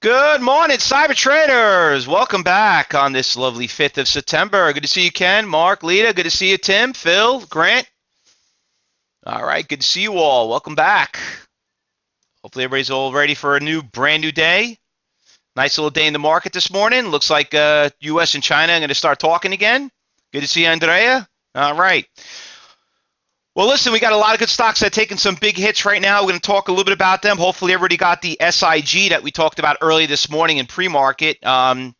Good morning, cyber traders. Welcome back on this lovely 5th of September. Good to see you, Ken, Mark, Lita. Good to see you, Tim, Phil, Grant. All right, good to see you all. Welcome back. Hopefully everybody's all ready for a brand new day. Nice little day in the market this morning. Looks like U.S. and China are going to start talking again. Good to see you, Andrea. All right. Well, listen, we got a lot of good stocks that are taking some big hits right now. We're going to talk a little bit about them. Hopefully everybody got the SIG that we talked about early this morning in pre-market. I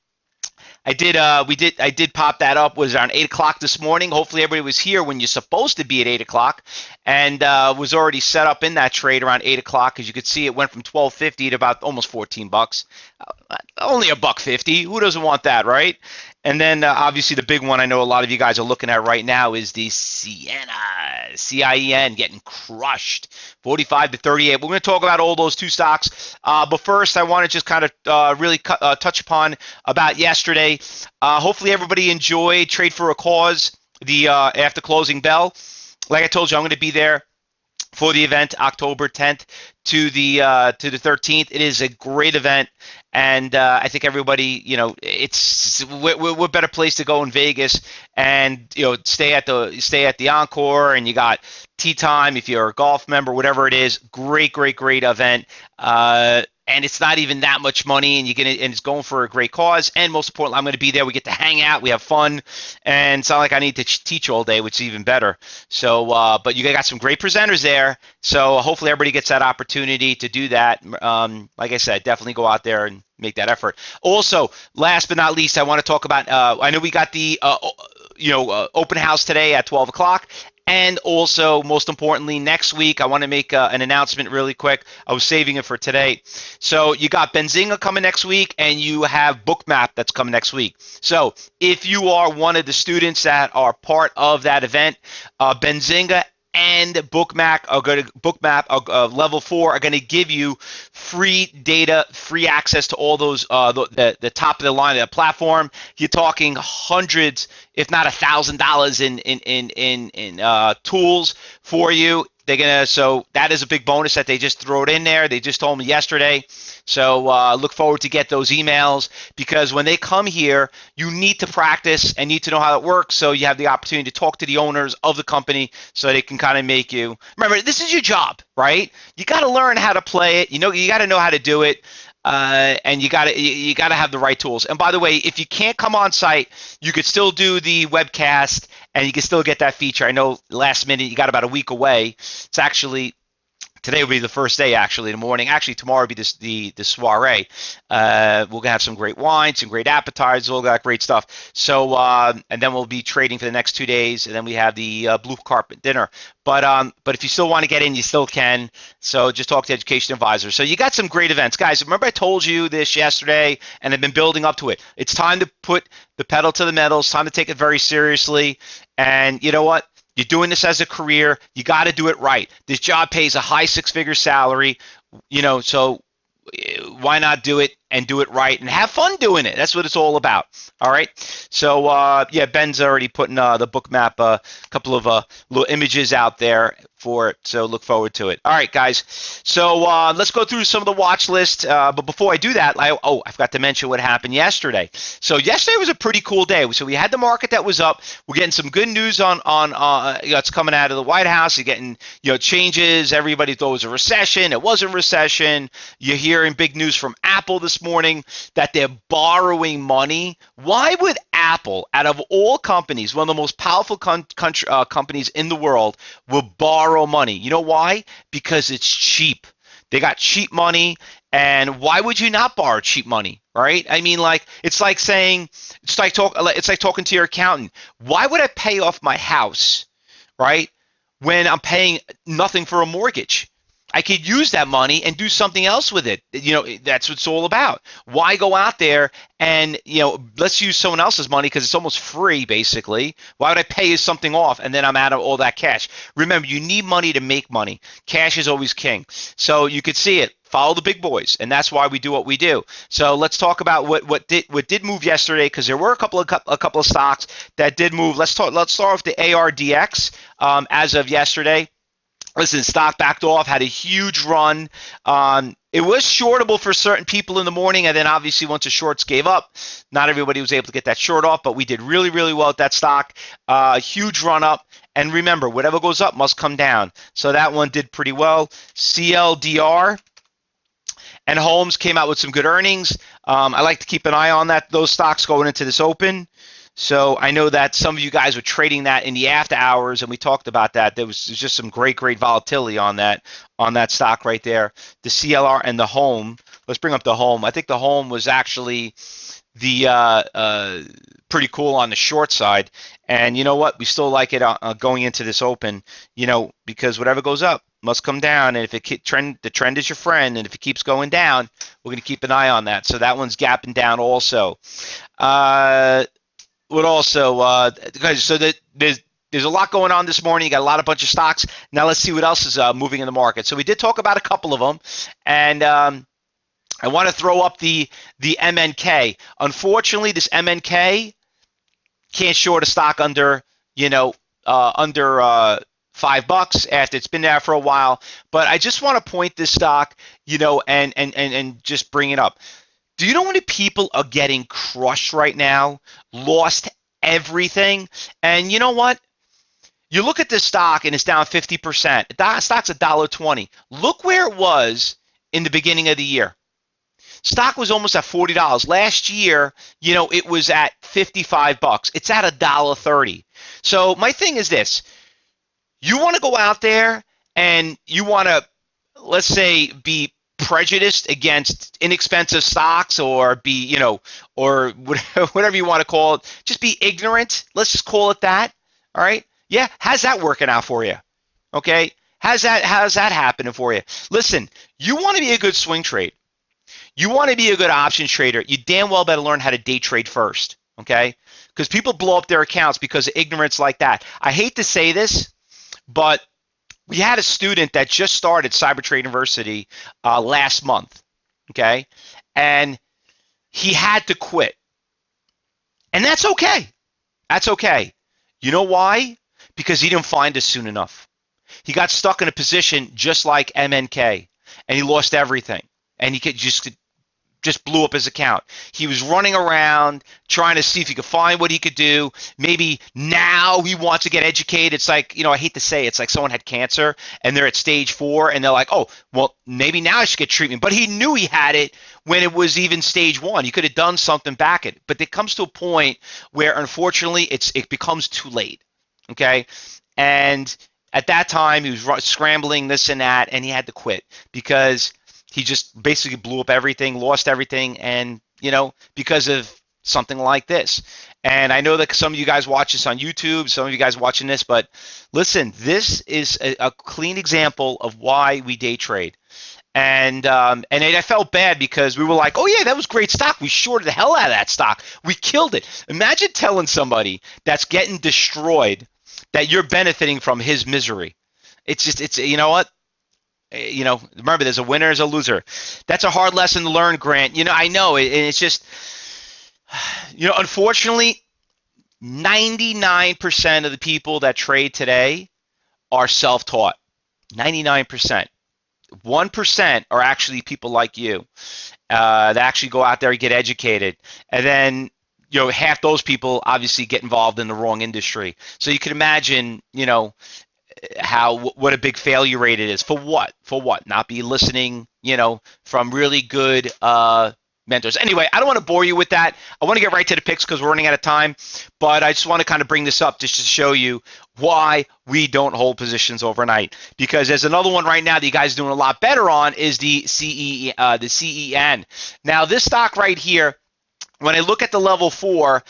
did pop that up. It was around 8 o'clock this morning. Hopefully everybody was here when you're supposed to be at 8 o'clock and was already set up in that trade around 8 o'clock. As you could see, it went from $12.50 to about almost 14 bucks. Only $1.50. Who doesn't want that, right? And then obviously the big one I know a lot of you guys are looking at right now is the CIEN getting crushed, 45 to 38. We're going to talk about all those two stocks. But first, I want to just kind of really touch upon about yesterday. Hopefully everybody enjoyed Trade for a Cause, the after closing bell. Like I told you, I'm going to be there for the event October 10th to the 13th. It is a great event, and I think everybody, it's we're better place to go in Vegas, and stay at the Encore, and you got tea time if you're a golf member, whatever it is. Great event. And it's not even that much money, and it's going for a great cause. And most importantly, I'm going to be there. We get to hang out, we have fun, and it's not like I need to teach all day, which is even better. So, but you got some great presenters there. So hopefully everybody gets that opportunity to do that. Like I said, definitely go out there and make that effort. Also, last but not least, I want to talk about. I know we got the open house today at 12 o'clock. And also, most importantly, next week, I want to make an announcement really quick. I was saving it for today. So you got Benzinga coming next week, and you have Bookmap that's coming next week. So if you are one of the students that are part of that event, Benzinga and Bookmap level 4 are going to give you free data, free access to all those the top of the line of the platform. You're talking hundreds, if not $1,000 in tools for you. So that is a big bonus that they just throw it in there. They just told me yesterday. So look forward to get those emails, because when they come here, you need to practice and need to know how it works. So you have the opportunity to talk to the owners of the company so they can kind of make you. Remember, this is your job, right? You got to learn how to play it. You got to know how to do it. And you gotta have the right tools. And by the way, if you can't come on site, you could still do the webcast, and you can still get that feature. I know last minute you got about a week away. It's actually today will be the first day, actually, in the morning. Actually, tomorrow will be the soiree. We're going to have some great wine, some great appetizers, all that great stuff. So, and then we'll be trading for the next 2 days, and then we have the blue carpet dinner. But if you still want to get in, you still can. So just talk to education advisors. So you got some great events. Guys, remember I told you this yesterday, and I've been building up to it. It's time to put the pedal to the metal. It's time to take it very seriously. And you know what? You're doing this as a career. You got to do it right. This job pays a high six-figure salary, so why not do it and do it right and have fun doing it? That's what it's all about. All right. So yeah, Ben's already putting the Bookmap, a couple of little images out there for it. So look forward to it. All right, guys. So let's go through some of the watch list. But before I do that, I forgot to mention what happened yesterday. So yesterday was a pretty cool day. So we had the market that was up. We're getting some good news on it's coming out of the White House. You're getting changes. Everybody thought it was a recession. It wasn't a recession. You're hearing big news from Apple this morning that they're borrowing money. Why would Apple, out of all companies, one of the most powerful companies in the world, will borrow money? You know why? Because it's cheap. They got cheap money, and why would you not borrow cheap money, right? I mean, it's like talking to your accountant. Why would I pay off my house, right, when I'm paying nothing for a mortgage? I could use that money and do something else with it. That's what it's all about. Why go out there and, let's use someone else's money because it's almost free, basically. Why would I pay you something off and then I'm out of all that cash? Remember, you need money to make money. Cash is always king. So you could see it. Follow the big boys, and that's why we do what we do. So let's talk about what did move yesterday, because there were a couple of stocks that did move. Let's start with the ARDX as of yesterday. Listen, stock backed off, had a huge run. It It was shortable for certain people in the morning, and then obviously once the shorts gave up, not everybody was able to get that short off, but we did really, really well at that stock. Huge run up. And remember, whatever goes up must come down. So that one did pretty well. CLDR and Holmes came out with some good earnings. I like to keep an eye on those stocks going into this open. So I know that some of you guys were trading that in the after hours, and we talked about that. There was just some great volatility on that stock right there. The CLR and the Home. Let's bring up the Home. I think the Home was actually the pretty cool on the short side. And you know what? We still like it going into this open, because whatever goes up must come down. And if the trend is your friend, and if it keeps going down, we're going to keep an eye on that. So that one's gapping down also. Guys, so there's a lot going on this morning. You got a bunch of stocks. Now let's see what else is moving in the market. So we did talk about a couple of them, and I want to throw up the MNK. Unfortunately, this MNK can't short a stock under $5 after it's been there for a while. But I just want to point this stock, and just bring it up. Do you know how many people are getting crushed right now? Lost everything? And you know what? You look at this stock and it's down 50%. The stock's $1.20. Look where it was in the beginning of the year. Stock was almost at $40. Last year, it was at $55. It's at $1.30. So my thing is this. You want to go out there and you want to, let's say, be prejudiced against inexpensive stocks, or be, or whatever you want to call it, just be ignorant. Let's just call it that. All right. Yeah. How's that working out for you? Okay. How's that happening for you? Listen, you want to be a good swing trade. You want to be a good options trader. You damn well better learn how to day trade first. Okay. Because people blow up their accounts because of ignorance like that. I hate to say this, but we had a student that just started CyberTrade University last month, okay? And he had to quit. And that's okay. That's okay. You know why? Because he didn't find us soon enough. He got stuck in a position just like MNK, and he lost everything. And he just blew up his account. He was running around trying to see if he could find what he could do. Maybe now he wants to get educated. It's like, I hate to say it, it's like someone had cancer and they're at stage 4 and they're like, oh, well, maybe now I should get treatment. But he knew he had it when it was even stage 1. He could have done something back it. But it comes to a point where unfortunately it becomes too late. Okay. And at that time he was scrambling this and that, and he had to quit because he just basically blew up everything, lost everything, and, because of something like this. And I know that some of you guys watch this on YouTube, some of you guys watching this, but listen, this is a clean example of why we day trade. And I felt bad because we were like, oh yeah, that was great stock. We shorted the hell out of that stock. We killed it. Imagine telling somebody that's getting destroyed that you're benefiting from his misery. It's you know what? Remember, there's a winner, there's a loser. That's a hard lesson to learn, Grant. I know, and it's just, unfortunately, 99% of the people that trade today are self-taught. 99%. 1% are actually people like you that actually go out there and get educated. And then, half those people obviously get involved in the wrong industry. So you can imagine, what a big failure rate it is. For what? Not be listening, from really good mentors. Anyway, I don't want to bore you with that. I want to get right to the picks because we're running out of time. But I just want to kind of bring this up just to show you why we don't hold positions overnight. Because there's another one right now that you guys are doing a lot better on is the CIEN. Now, this stock right here, when I look at the level 4,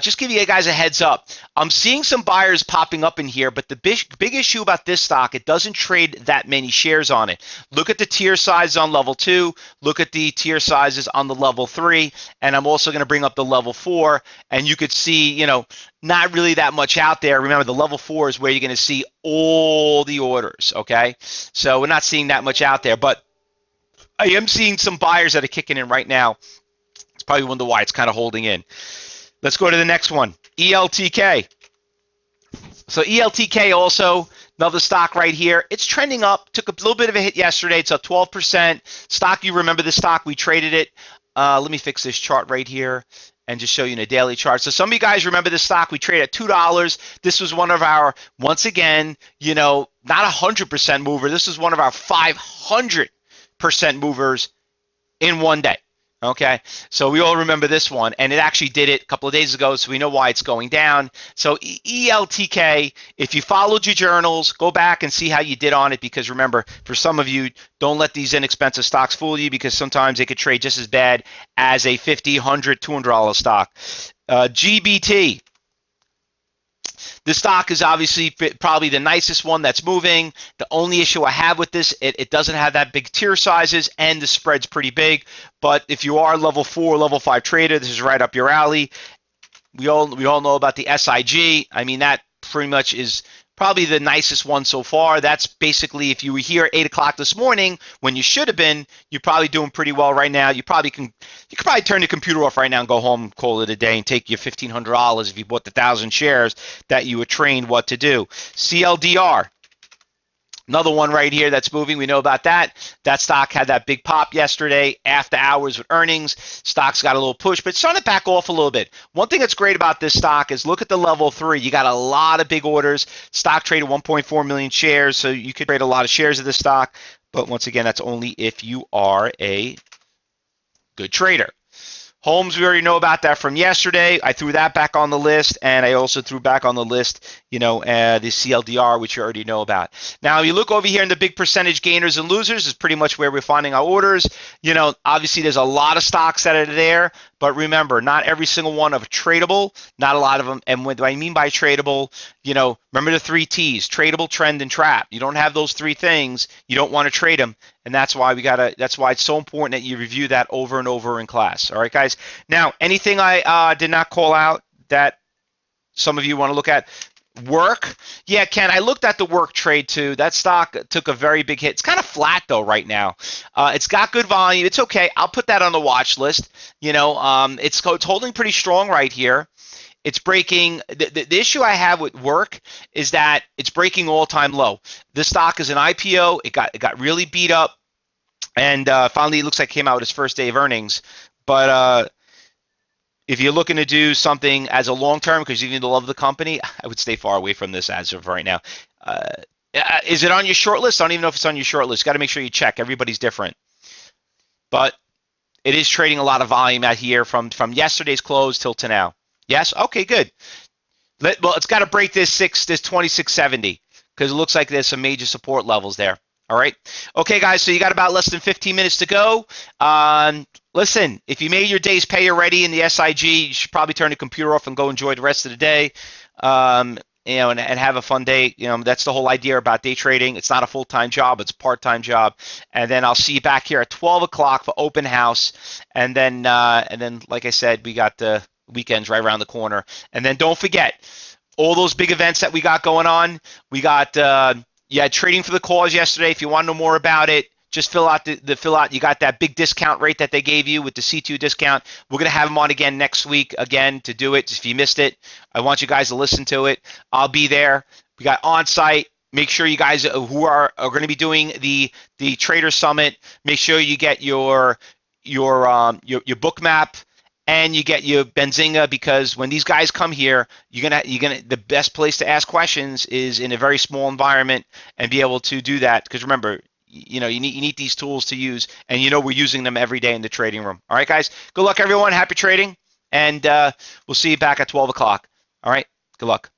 just give you guys a heads up. I'm seeing some buyers popping up in here, but the big issue about this stock, it doesn't trade that many shares on it. Look at the tier sizes on level 2. Look at the tier sizes on the level 3. And I'm also going to bring up the level 4. And you could see, not really that much out there. Remember, the level 4 is where you're going to see all the orders, okay? So we're not seeing that much out there. But I am seeing some buyers that are kicking in right now. Probably wonder why it's kind of holding in. Let's go to the next one, ELTK. So ELTK also Another stock right here. It's trending up. Took a little bit of a hit yesterday. It's up 12%. Stock, you remember the stock. We traded it. Let me fix this chart right here and just show you in a daily chart. So some of you guys remember this stock. We traded at $2. This was one of our, once again, not 100% mover. This is one of our 500% movers in one day. Okay, so we all remember this one, and it actually did it a couple of days ago, so we know why it's going down. So ELTK, if you followed your journals, go back and see how you did on it, because remember, for some of you, don't let these inexpensive stocks fool you, because sometimes they could trade just as bad as a $50, $100, $200 stock. GBT. The stock is obviously probably the nicest one that's moving. The only issue I have with this, it doesn't have that big tier sizes, and the spread's pretty big. But if you are level 4, level 5 trader, this is right up your alley. We all know about the SIG. I mean, that pretty much is probably the nicest one so far. That's basically, if you were here at 8 o'clock this morning when you should have been, you're probably doing pretty well right now. You could probably turn your computer off right now and go home, call it a day, and take your $1,500 if you bought the 1,000 shares that you were trained what to do. CLDR. Another one right here that's moving. We know about that. That stock had that big pop yesterday after hours with earnings. Stock's got a little push, but it's starting to back off a little bit. One thing that's great about this stock is look at the level 3. You got a lot of big orders. Stock traded 1.4 million shares, so you could trade a lot of shares of this stock. But once again, that's only if you are a good trader. Homes, we already know about that from yesterday. I threw that back on the list, and I also threw back on the list, the CLDR, which you already know about. Now, if you look over here in the big percentage gainers and losers, is pretty much where we're finding our orders. Obviously, there's a lot of stocks that are there, but remember, not every single one are tradable. Not a lot of them. And what do I mean by tradable? Remember the 3 T's: tradable, trend, and trap. You don't have those 3 things, you don't want to trade them. And that's why that's why it's so important that you review that over and over in class. All right, guys. Now, anything I did not call out that some of you want to look at? Work. Yeah, Ken, I looked at the work trade too. That stock took a very big hit. It's kind of flat though right now. It's got good volume. It's okay. I'll put that on the watch list. It's holding pretty strong right here. It's breaking. The issue I have with work is that it's breaking all-time low. This stock is an IPO. It got really beat up, and finally it looks like it came out with its first day of earnings. But if you're looking to do something as a long-term, because you need to love the company, I would stay far away from this as of right now. Is it on your short list? I don't even know if it's on your short list. You got to make sure you check. Everybody's different. But it is trading a lot of volume out here from yesterday's close till to now. Yes? Okay, good. Well, it's got to break this 2670, because it looks like there's some major support levels there. All right. Okay, guys, so you got about less than 15 minutes to go. Listen, if you made your day's pay already in the SIG, you should probably turn the computer off and go enjoy the rest of the day, and have a fun day. That's the whole idea about day trading. It's not a full-time job. It's a part-time job. And then I'll see you back here at 12 o'clock for open house. And then, like I said, we got the weekends right around the corner. And then don't forget all those big events that we got going on. We got trading for the cause yesterday. If you want to know more about it, just fill out you got that big discount rate that they gave you with the C2 discount. We're going to have them on again next week to do it. If you missed it, I want you guys to listen to it. I'll be there. We got on-site. Make sure you guys who are going to be doing the Trader Summit, make sure you get your book map and you get your Benzinga, because when these guys come here, you're gonna the best place to ask questions is in a very small environment and be able to do that. Because remember, you need these tools to use, and we're using them every day in the trading room. All right, guys. Good luck, everyone. Happy trading, and we'll see you back at 12 o'clock. All right. Good luck.